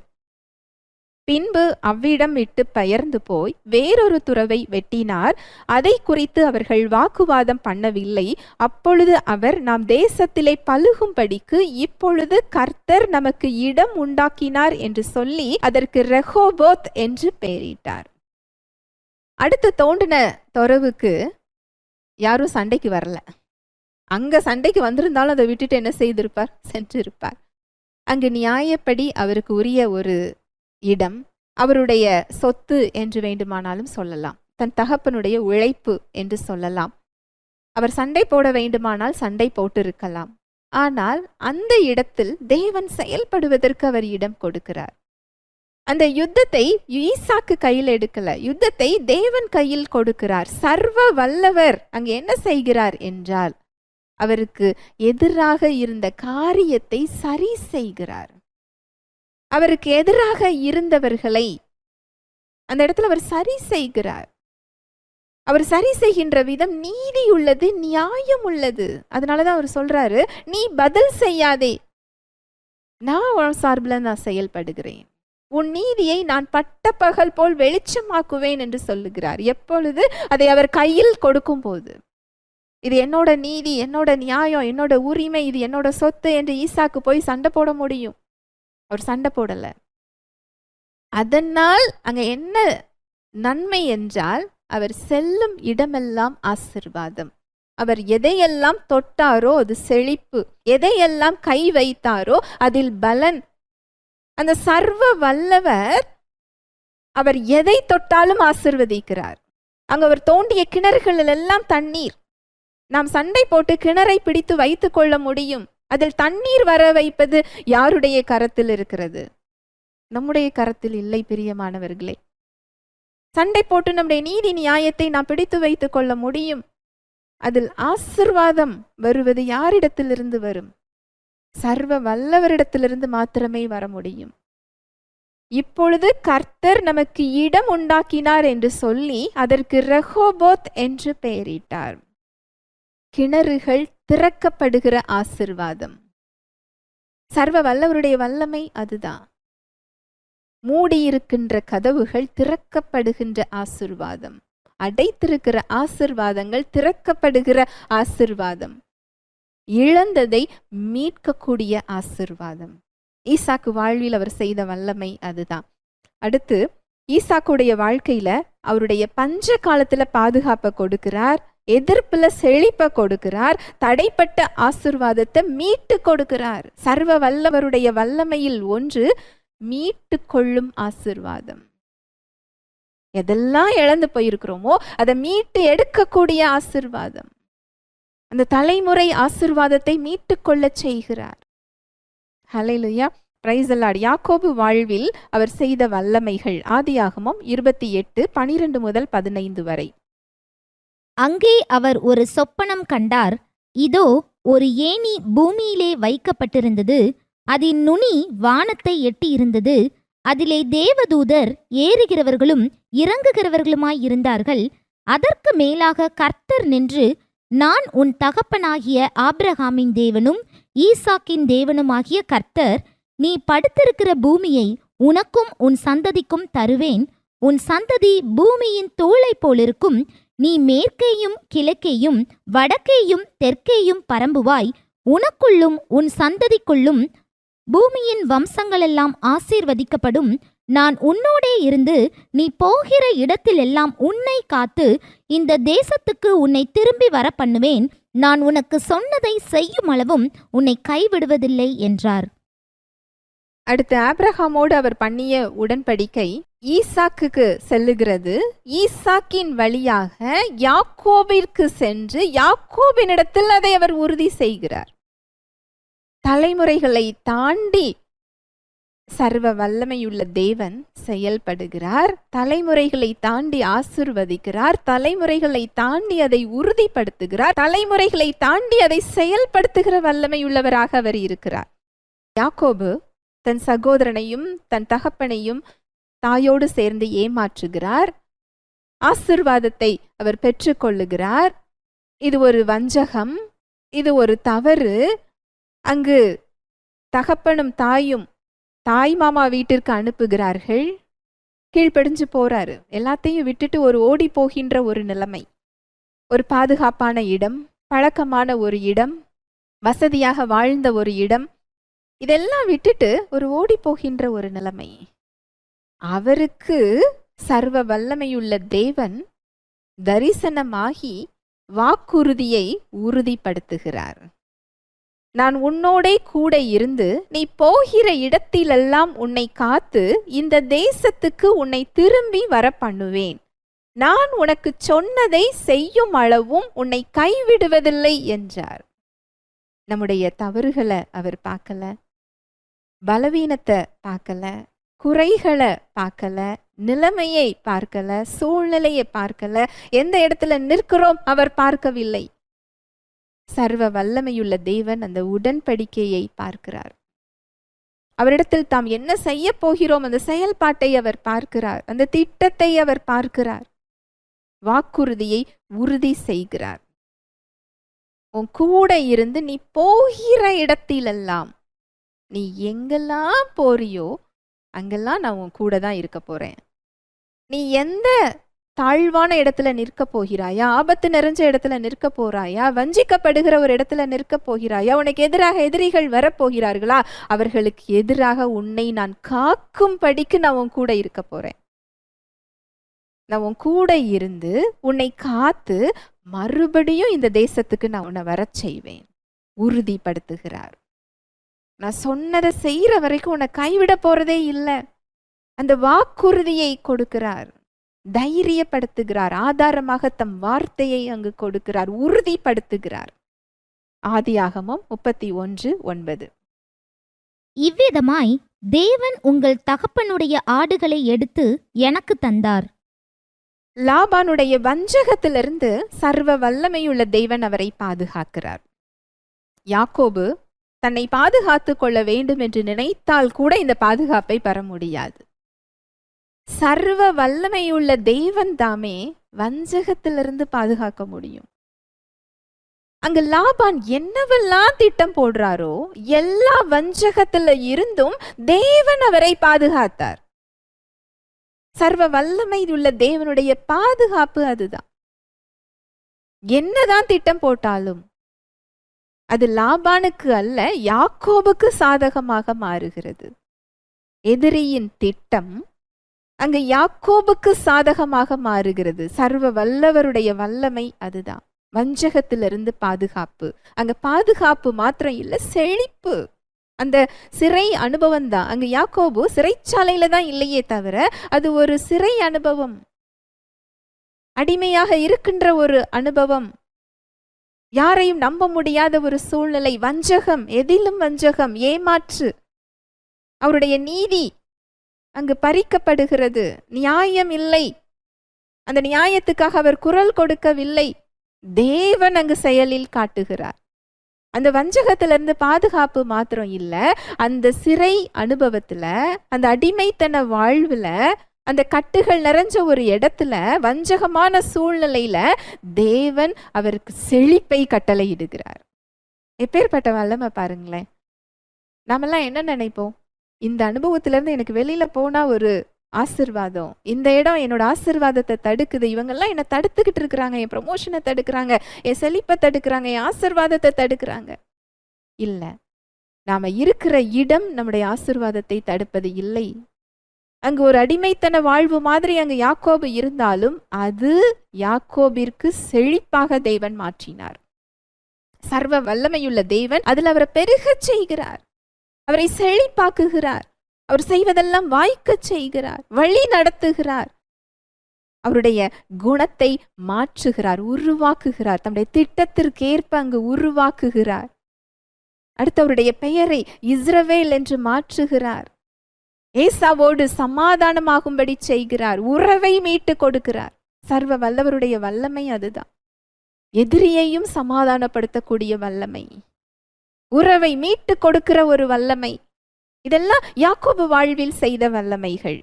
பின்பு அவ்விடம் விட்டு பெயர்ந்து போய் வேறொரு துறவை வெட்டினார். அதை குறித்து அவர்கள் வாக்குவாதம் பண்ணவில்லை. அப்பொழுது அவர், நாம் தேசத்திலே பலுகும்படிக்கு இப்பொழுது கர்த்தர் நமக்கு இடம் உண்டாக்கினார் என்று சொல்லி அதற்கு ரெஹோபோத் என்று பெயரிட்டார். அடுத்து தோண்டின துறவுக்கு யாரும் சண்டைக்கு வரல. அங்க சண்டைக்கு வந்திருந்தாலும் அதை விட்டுட்டு என்ன செய்திருப்பார், சென்றிருப்பார். அங்கு நியாயப்படி அவருக்கு உரிய ஒரு இடம், அவருடைய சொத்து என்று வேண்டுமானாலும் சொல்லலாம், தன் தகப்பனுடைய உழைப்பு என்று சொல்லலாம். அவர் சண்டை போட வேண்டுமானால் சண்டை போட்டிருக்கலாம். ஆனால் அந்த இடத்தில் தேவன் செயல்படுவதற்கு அவர் இடம் கொடுக்கிறார். அந்த யுத்தத்தை ஈசாக்கு கையில் எடுக்கல, யுத்தத்தை தேவன் கையில் கொடுக்கிறார். சர்வ வல்லவர் அங்கு என்ன செய்கிறார் என்றால் அவருக்கு எதிராக இருந்த காரியத்தை சரி செய்கிறார். அவருக்கு எதிராக இருந்தவர்களை அந்த இடத்துல அவர் சரி செய்கிறார். அவர் சரி செய்கின்ற விதம் நீதி உள்ளது, நியாயம் உள்ளது. அதனாலதான் அவர் சொல்றாரு, நீ பதில் செய்யாதே, நான் உன் சார்பில் நான் செயல்படுகிறேன், உன் நீதியை நான் பட்ட பகல் போல் வெளிச்சமாக்குவேன் என்று சொல்லுகிறார். எப்பொழுது அதை அவர் கையில் கொடுக்கும் போது, இது என்னோட நீதி, என்னோட நியாயம், என்னோட உரிமை, இது என்னோட சொத்து என்று ஈசாக்கு போய் சண்டை போட முடியும். அவர் சண்டை போடல. அதனால் அங்க என்ன நன்மை என்றால் அவர் செல்லும் இடமெல்லாம் ஆசீர்வாதம். அவர் எதையெல்லாம் தொட்டாரோ அது செழிப்பு, எதையெல்லாம் கை வைத்தாரோ அதில் பலன். அந்த சர்வ வல்லவர் அவர் எதை தொட்டாலும் ஆசீர்வதிக்கிறார். அங்க அவர் தோண்டிய கிணறுகள் எல்லாம் தண்ணீர். நாம் சண்டை போட்டு கிணறை பிடித்து வைத்துக் கொள்ள முடியும். அதில் தண்ணீர் வர வைப்பது யாருடைய கரத்தில் இருக்கிறது? நம்முடைய கரத்தில் இல்லை பிரியமானவர்களே. சண்டை போட்டு நம்முடைய நீதி நியாயத்தை நாம் பிடித்து வைத்துக் கொள்ள முடியும். அதில் ஆசீர்வாதம் வருவது யாரிடத்திலிருந்து வரும்? சர்வ வல்லவரிடத்திலிருந்து மாத்திரமே வர முடியும். இப்பொழுது கர்த்தர் நமக்கு இடம் உண்டாக்கினார் என்று சொல்லி அதற்கு ரெஹோபோத் என்று பெயரிட்டார். கிணறுகள் திறக்கப்படுகிற ஆசீர்வாதம். சர்வ வல்லவருடைய வல்லமை அதுதான். மூடியிருக்கின்ற கதவுகள் திறக்கப்படுகின்ற ஆசீர்வாதம். அடைத்திருக்கிற ஆசீர்வாதங்கள் திறக்கப்படுகிற ஆசீர்வாதம். இழந்ததை மீட்கக்கூடிய ஆசீர்வாதம். ஈசாக்கு வாழ்வில் அவர் செய்த வல்லமை அதுதான். அடுத்து ஈசாக்குடைய வாழ்க்கையில அவருடைய பஞ்ச காலத்துல பாதுகாப்பை கொடுக்கிறார், எதிர்ப்புல செழிப்பை கொடுக்கிறார், தடைப்பட்ட ஆசீர்வாதத்தை மீட்டு கொடுக்கிறார். சர்வ வல்லவருடைய வல்லமையில் ஒன்று மீட்டு கொள்ளும் ஆசீர்வாதம். எதெல்லாம் இழந்து போயிருக்கிறோமோ அதை மீட்டு எடுக்கக்கூடிய ஆசீர்வாதம். அந்த தலைமுறை ஆசீர்வாதத்தை மீட்டு கொள்ள செய்கிறார். ஹல்லேலூயா, பிரைஸ் தி லார்ட். யாக்கோபு வாழ்வில் அவர் செய்த வல்லமைகள் ஆதியாகமம் 28:12 முதல் 15 வரை. அங்கே அவர் ஒரு சொப்பனம் கண்டார். இதோ ஒரு ஏணி பூமியிலே வைக்கப்பட்டிருந்தது, அதன் நுனி வானத்தை எட்டியிருந்தது. அதிலே தேவதூதர் ஏறுகிறவர்களும் இறங்குகிறவர்களுமாயிருந்தார்கள். அதற்கு மேலாக கர்த்தர் நின்று, நான் உன் தகப்பனாகிய ஆபிரகாமின் தேவனும் ஈசாக்கின் தேவனுமாகிய கர்த்தர், நீ படுத்திருக்கிற பூமியை உனக்கும் உன் சந்ததிக்கும் தருவேன். உன் சந்ததி பூமியின் தூளை போலிருக்கும். நீ மேற்கேயும் கிழக்கேயும் வடக்கேயும் தெற்கேயும் பரம்புவாய். உனக்குள்ளும் உன் சந்ததிக்குள்ளும் பூமியின் வம்சங்களெல்லாம் ஆசீர்வதிக்கப்படும். நான் உன்னோடே இருந்து நீ போகிற இடத்திலெல்லாம் உன்னை காத்து இந்த தேசத்துக்கு உன்னை திரும்பி வர பண்ணுவேன். நான் உனக்கு சொன்னதை செய்யும் அளவும் உன்னை கைவிடுவதில்லை என்றார். அடுத்து ஆபிரகாமோடு அவர் பண்ணிய உடன்படிக்கை ஈசாக்குக்கு செல்லுகிறது. ஈசாக்கின் வழியாக யாக்கோபிற்கு சென்று யாக்கோபினிடத்தில் அதை அவர் உறுதி செய்கிறார். தலைமுறைகளை தாண்டி சர்வ வல்லமையுள்ள தேவன் செயல்படுகிறார். தலைமுறைகளை தாண்டி ஆசிர்வதிக்கிறார். தலைமுறைகளை தாண்டி அதை உறுதிப்படுத்துகிறார். தலைமுறைகளை தாண்டி அதை செயல்படுத்துகிற வல்லமையுள்ளவராக அவர் இருக்கிறார். யாக்கோபு தன் சகோதரனையும் தன் தகப்பனையும் தாயோடு சேர்ந்து ஏமாற்றுகிறார். ஆசிர்வாதத்தை அவர் பெற்றுக்கொள்ளுகிறார். இது ஒரு வஞ்சகம், இது ஒரு தவறு. அங்கு தகப்பனும் தாயும் தாய் மாமா வீட்டிற்கு அனுப்புகிறார்கள். கீழ்ப்படிஞ்சு போறாரு. எல்லாத்தையும் விட்டுட்டு ஒரு ஓடி போகின்ற ஒரு நிலைமை. ஒரு பாதுகாப்பான இடம், பழக்கமான ஒரு இடம், வசதியாக வாழ்ந்த ஒரு இடம், இதெல்லாம் விட்டுட்டு ஒரு ஓடி போகின்ற ஒரு நிலைமை. அவருக்கு சர்வ வல்லமையுள்ள தேவன் தரிசனமாகி வாக்குறுதியை உறுதிப்படுத்துகிறார். நான் உன்னோடே கூட இருந்து நீ போகிற இடத்திலெல்லாம் உன்னை காத்து இந்த தேசத்துக்கு உன்னை திரும்பி வர பண்ணுவேன். நான் உனக்கு சொன்னதை செய்யும் அளவும் உன்னை கைவிடுவதில்லை என்றார். நம்முடைய தவறுகளை அவர் பார்க்கல, பலவீனத்தை பார்க்கல, குறைகளை பார்க்கல, நிலைமையை பார்க்கல, சூழ்நிலையை பார்க்கல, எந்த இடத்துல நிற்கிறோம் அவர் பார்க்கவில்லை. சர்வ வல்லமையுள்ள தேவன் அந்த உடன்படிக்கையை பார்க்கிறார். அவரிடத்தில் தாம் என்ன செய்ய போகிறோம் அந்த செயல்பாட்டை அவர் பார்க்கிறார். அந்த திட்டத்தை அவர் பார்க்கிறார். வாக்குறுதியை உறுதி செய்கிறார். உன் கூட இருந்து நீ போகிற இடத்திலெல்லாம், நீ எங்கெல்லாம் போறியோ அங்கெல்லாம் நான் உன் கூட தான் இருக்க போறேன். நீ எந்த தாழ்வான இடத்துல நிற்க போகிறாயா, ஆபத்து நிறைஞ்ச இடத்துல நிற்க போறாயா, வஞ்சிக்கப்படுகிற ஒரு இடத்துல நிற்க போகிறாயா, உனக்கு எதிராக எதிரிகள் வரப்போகிறார்களா, அவர்களுக்கு எதிராக உன்னை நான் காக்கும்படிக்கு நான் உன் கூட இருக்க போறேன். நான் உன் கூட இருந்து உன்னை காத்து மறுபடியும் இந்த தேசத்துக்கு நான் உன்னை வர செய்வேன். உறுதிப்படுத்துகிறார். நான் சொன்னதை செய்யற வரைக்கும் உன்னை கைவிட போறதே இல்லை. அந்த வாக்குறுதியை கொடுக்கிறார், தைரியப்படுத்துகிறார், ஆதாரமாக தம் வார்த்தையை அங்கு கொடுக்கிறார், உறுதிப்படுத்துகிறார். ஆதியாகமம் 31:9. இவ்விதமாய் தேவன் உங்கள் தகப்பனுடைய ஆடுகளை எடுத்து எனக்கு தந்தார். லாபானுடைய வஞ்சகத்திலிருந்து சர்வ வல்லமையுள்ள தேவன் அவரை பாதுகாக்கிறார். யாக்கோபு தன்னை பாதுகாத்து கொள்ள வேண்டும் என்று நினைத்தால் கூட இந்த பாதுகாப்பை பெற முடியாது. சர்வ வல்லமையுள்ள தேவன் தாமே வஞ்சகத்திலிருந்து பாதுகாக்க முடியும். அங்கு லாபான் என்னவெல்லாம் திட்டம் போடுறாரோ எல்லா வஞ்சகத்துல இருந்தும் தேவன் அவரை பாதுகாத்தார். சர்வ வல்லமையுள்ள தேவனுடைய பாதுகாப்பு அதுதான். என்னதான் திட்டம் போட்டாலும் அது லாபானுக்கு அல்ல, யாக்கோபுக்கு சாதகமாக மாறுகிறது. எதிரியின் திட்டம் அங்கு யாக்கோபுக்கு சாதகமாக மாறுகிறது. சர்வ வல்லவருடைய வல்லமை அதுதான். வஞ்சகத்திலிருந்து பாதுகாப்பு. அங்க பாதுகாப்பு மாத்திரம் இல்லை, செழிப்பு. அந்த சிறை அனுபவம் தான். அங்க யாக்கோபு சிறைச்சாலையில தான் இல்லையே தவிர அது ஒரு சிறை அனுபவம், அடிமையாக இருக்கின்ற ஒரு அனுபவம், யாரையும் நம்ப முடியாத ஒரு சூழ்நிலை, வஞ்சகம், எதிலும் வஞ்சகம், ஏமாற்று. அவருடைய நீதி அங்கு பறிக்கப்படுகிறது. நியாயம் இல்லை. அந்த நியாயத்துக்காக அவர் குரல் கொடுக்கவில்லை. தேவன் அங்கு செயலில் காட்டுகிறார். அந்த வஞ்சகத்திலிருந்து பாதுகாப்பு மாத்திரம் இல்ல, அந்த சிறை அனுபவத்துல, அந்த அடிமைத்தன வாழ்வுல, அந்த கட்டுகள் நிறைஞ்ச ஒரு இடத்துல, வஞ்சகமான சூழ்நிலையில தேவன் அவருக்கு செழிப்பை கட்டளையிடுகிறார். எப்பேற்பட்ட வல்லமை பாருங்களேன். நாமெல்லாம் என்ன நினைப்போம்? இந்த அனுபவத்திலிருந்து எனக்கு வெளியில போனா ஒரு ஆசிர்வாதம், இந்த இடம் என்னோட ஆசிர்வாதத்தை தடுக்குது, இவங்கெல்லாம் என்னை தடுத்துக்கிட்டு இருக்கிறாங்க, என் ப்ரமோஷனை தடுக்கிறாங்க, என் செழிப்பை தடுக்கிறாங்க, என் ஆசிர்வாதத்தை தடுக்கிறாங்க. இல்ல, நாம இருக்கிற இடம் நம்முடைய ஆசிர்வாதத்தை தடுப்பது இல்லை. அங்கு ஒரு அடிமைத்தன வாழ்வு மாதிரி அங்கு யாக்கோபு இருந்தாலும் அது யாக்கோபிற்கு செழிப்பாக தேவன் மாற்றினார். சர்வ வல்லமையுள்ள தேவன் அதில் அவரை பெருகச் செய்கிறார், அவரை செழிப்பாக்குகிறார், அவர் செய்வதெல்லாம் வாய்க்கச் செய்கிறார், வழி நடத்துகிறார், அவருடைய குணத்தை மாற்றுகிறார், உருவாக்குகிறார், தம்முடைய திட்டத்திற்கேற்ப அங்கு உருவாக்குகிறார். அடுத்து அவருடைய பெயரை இஸ்ரவேல் என்று மாற்றுகிறார். ஏசாவோடு சமாதானமாகும்படி செய்கிறார். உறவை மீட்டு கொடுக்கிறார். சர்வ வல்லவருடைய வல்லமை அதுதான். எதிரியையும் சமாதானப்படுத்தக்கூடிய வல்லமை, உறவை மீட்டு கொடுக்கிற ஒரு வல்லமை. இதெல்லாம் யாக்கோபு வாழ்வில் செய்த வல்லமைகள்.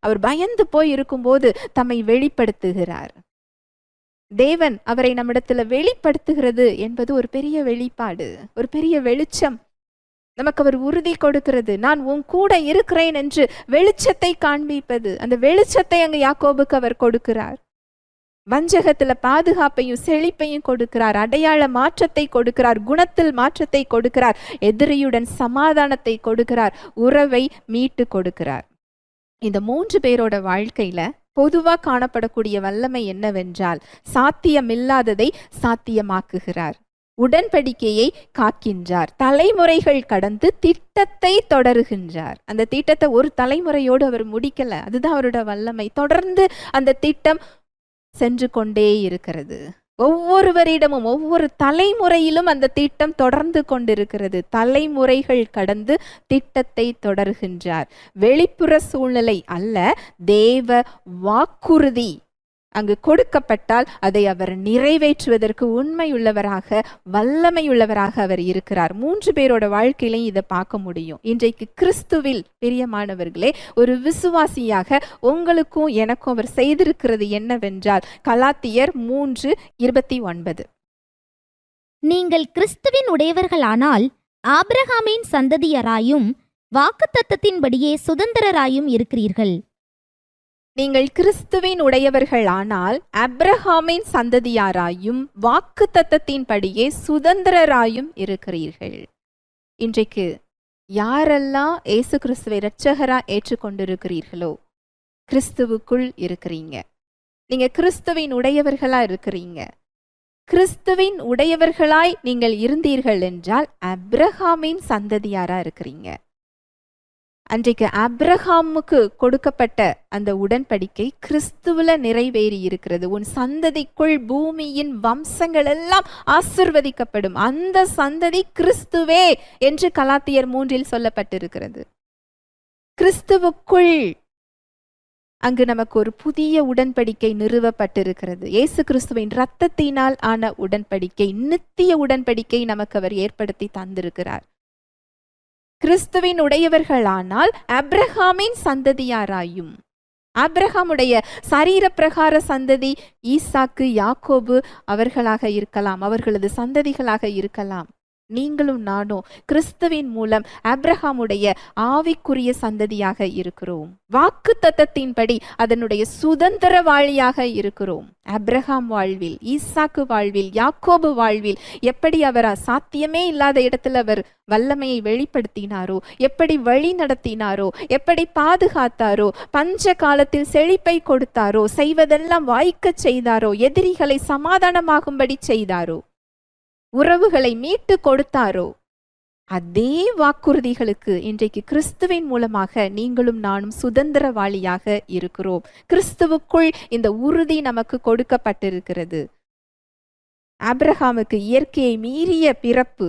அவர் பயந்து போய் இருக்கும்போது தம்மை வெளிப்படுத்துகிறார். தேவன் அவரை நம்மிடத்துல வெளிப்படுத்துகிறது என்பது ஒரு பெரிய வெளிப்பாடு, ஒரு பெரிய வெளிச்சம். நமக்கு அவர் உறுதி கொடுக்கிறது. நான் உன் கூட இருக்கிறேன் என்று வெளிச்சத்தை காண்பிப்பது. அந்த வெளிச்சத்தை அங்கு யாக்கோபுக்கு அவர் கொடுக்கிறார். வஞ்சகத்துல பாதுகாப்பையும் செழிப்பையும் கொடுக்கிறார். அடையாள மாற்றத்தை கொடுக்கிறார். குணத்தில் மாற்றத்தை கொடுக்கிறார். எதிரியுடன் சமாதானத்தை கொடுக்கிறார். உறவை மீட்டு கொடுக்கிறார். இந்த 3 பேரோட வாழ்க்கையில பொதுவா காணப்படக்கூடிய வல்லமை என்னவென்றால், சாத்தியமில்லாததை சாத்தியமாக்குகிறார். உடன்படிக்கையை காக்கின்றார். தலைமுறைகள் கடந்து திட்டத்தை தொடருகின்றார். அந்த திட்டத்தை ஒரு தலைமுறையோடு அவர் முடிக்கல. அதுதான் அவரோட வல்லமை. தொடர்ந்து அந்த திட்டம் சென்று கொண்டே இருக்கிறது. ஒவ்வொருவரிடமும் ஒவ்வொரு தலைமுறையிலும் அந்த திட்டம் தொடர்ந்து கொண்டிருக்கிறது. தலைமுறைகள் கடந்து திட்டத்தை தொடர்கின்றார். வெளிப்புற சூழ்நிலை அல்ல, தேவ வாக்குறுதி அங்கு கொடுக்கப்பட்டால் அதை அவர் நிறைவேற்றுவதற்கு உண்மையுள்ளவராக, வல்லமையுள்ளவராக அவர் இருக்கிறார். 3 பேரோட வாழ்க்கையிலையும் இதை பார்க்க முடியும். இன்றைக்கு கிறிஸ்துவில் பிரியமானவர்களே, ஒரு விசுவாசியாக உங்களுக்கும் எனக்கும் அவர் செய்திருக்கிறது என்னவென்றால், கலாத்தியர் 3:29, நீங்கள் கிறிஸ்துவின் உடையவர்களானால் ஆபிரகாமின் சந்ததியராயும் வாக்குத்தத்தத்தின்படியே சுதந்திரராயும் இருக்கிறீர்கள். நீங்கள் கிறிஸ்துவின் உடையவர்கள் ஆனால் அப்ரஹாமின் சந்ததியாராயும் வாக்குத்தத்தத்தின்படியே சுதந்திரராயும் இருக்கிறீர்கள். இன்றைக்கு யாரெல்லாம் இயேசு கிறிஸ்துவை இரட்சகரா ஏற்றுக்கொண்டிருக்கிறீர்களோ கிறிஸ்துவுக்குள் இருக்கிறீங்க. நீங்க கிறிஸ்துவின் உடையவர்களா இருக்கிறீங்க. கிறிஸ்துவின் உடையவர்களாய் நீங்கள் இருந்தீர்கள் என்றால் அப்ரஹாமின் சந்ததியாரா இருக்கிறீங்க. அன்றைக்கு அப்ரஹாமுக்கு கொடுக்கப்பட்ட அந்த உடன்படிக்கை கிறிஸ்துவுல நிறைவேறி இருக்கிறது. உன் சந்ததிக்குள் பூமியின் வம்சங்கள் எல்லாம் ஆசிர்வதிக்கப்படும். அந்த சந்ததி கிறிஸ்துவே என்று கலாத்தியர் 3 சொல்லப்பட்டிருக்கிறது. கிறிஸ்துவுக்குள் அங்கு நமக்கு ஒரு புதிய உடன்படிக்கை நிறுவப்பட்டிருக்கிறது. இயேசு கிறிஸ்துவின் இரத்தத்தினால் ஆன உடன்படிக்கை, நித்திய உடன்படிக்கை நமக்கு அவர் ஏற்படுத்தி தந்திருக்கிறார். கிறிஸ்துவின் உடையவர்களானால் அப்ரஹாமின் சந்ததியாராயும், ஆபிரகாமுடைய சரீர பிரகார சந்ததி ஈசாக்கு, யாக்கோபு அவர்களாக இருக்கலாம், அவர்களது சந்ததிகளாக இருக்கலாம். நீங்களும் நானும் கிறிஸ்துவின் மூலம் ஆபிரகாமுடைய ஆவிக்குரிய சந்ததியாக இருக்கிறோம். வாக்குத்தத்தத்தின்படி அதனுடைய சுதந்திரவாளியாக இருக்கிறோம். ஆபிரகாம் வாழ்வில், ஈசாக்கு வாழ்வில், யாக்கோபு வாழ்வில் எப்படி அவர் சாத்தியமே இல்லாத இடத்துல அவர் வல்லமையை வெளிப்படுத்தினாரோ, எப்படி வழி நடத்தினாரோ, எப்படி பாதுகாத்தாரோ, பஞ்ச காலத்தில் செழிப்பை கொடுத்தாரோ, செய்வதெல்லாம் வாய்க்க செய்தாரோ, எதிரிகளை சமாதானமாகும்படி செய்தாரோ, உறவுகளை மீட்டு கொடுத்தாரோ, அதே வாக்குறுதிகளுக்கு இன்றைக்கு கிறிஸ்துவின் மூலமாக நீங்களும் நானும் சுதந்திரவாளியாக இருக்கிறோம். கிறிஸ்துவுக்குள் இந்த உறுதி நமக்கு கொடுக்கப்பட்டிருக்கிறது. ஆபிரகாமுக்கு இயற்கையை மீறிய பிறப்பு,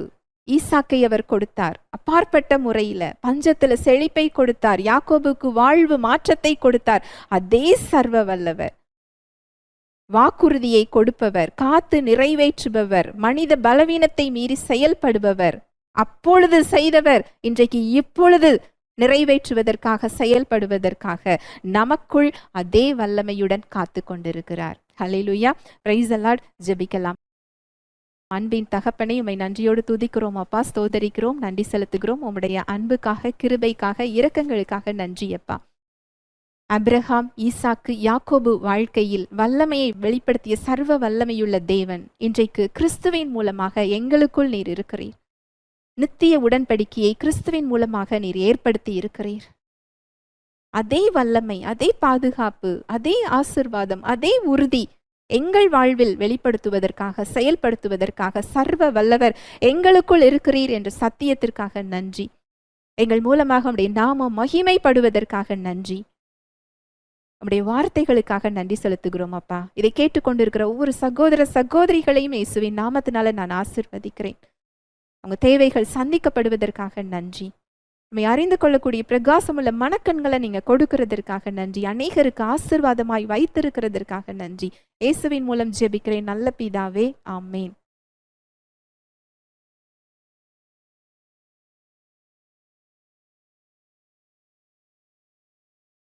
ஈசாக்கை அவர் கொடுத்தார். அப்பாற்பட்ட முறையில பஞ்சத்துல செழிப்பை கொடுத்தார். யாக்கோபுக்கு வாழ்வு மாற்றத்தை கொடுத்தார். அதே சர்வ வல்லவர், வாக்குறுதியை கொடுப்பவர், காத்து நிறைவேற்றுபவர், மனித பலவீனத்தை மீறி செயல்படுபவர், அப்பொழுது செய்தவர் இன்றைக்கு இப்பொழுது நிறைவேற்றுவதற்காக, செயல்படுவதற்காக நமக்குள் அதே வல்லமையுடன் காத்து கொண்டிருக்கிறார். ஹல்லேலூயா, பிரைஸ் தி லார்ட். ஜெபிக்கலாம். அன்பின் தகப்பனை உம்மை நன்றியோடு துதிக்கிறோம் அப்பா, ஸ்தோத்தரிக்கிறோம், நன்றி செலுத்துகிறோம். உம்முடைய அன்புக்காக, கிருபைக்காக, இரக்கங்களுக்காக நன்றி அப்பா. அப்ரஹாம், ஈசாக்கு, யாக்கோபு வாழ்க்கையில் வல்லமையை வெளிப்படுத்திய சர்வ வல்லமையுள்ள தேவன் இன்றைக்கு கிறிஸ்துவின் மூலமாக எங்களுக்குள் நீர் இருக்கிறீர். நித்திய உடன்படிக்கையை கிறிஸ்துவின் மூலமாக நீர் ஏற்படுத்தி இருக்கிறீர். அதே வல்லமை, அதே பாதுகாப்பு, அதே ஆசிர்வாதம், அதே உறுதி எங்கள் வாழ்வில் வெளிப்படுத்துவதற்காக, செயல்படுத்துவதற்காக சர்வ வல்லவர் எங்களுக்குள் இருக்கிறீர் என்ற சத்தியத்திற்காக நன்றி. எங்கள் மூலமாக உம்முடைய நாமம் மகிமைப்படுவதற்காக நன்றி. உம்முடைய வார்த்தைகளுக்காக நன்றி செலுத்துகிறோம் அப்பா. இதை கேட்டுக்கொண்டிருக்கிற ஒவ்வொரு சகோதர சகோதரிகளையும் இயேசுவின் நாமத்தினால நான் ஆசீர்வதிக்கிறேன். அவங்க தேவைகள் சந்திக்கப்படுவதற்காக நன்றி. நம்மை அறிந்து கொள்ளக்கூடிய பிரகாசமுள்ள மனக்கண்களை நீங்க கொடுக்கிறதற்காக நன்றி. அநேகருக்கு ஆசீர்வாதமாய் வைத்திருக்கிறதற்காக நன்றி. இயேசுவின் மூலம் ஜெபிக்கிறேன் நல்ல பிதாவே, ஆமேன்.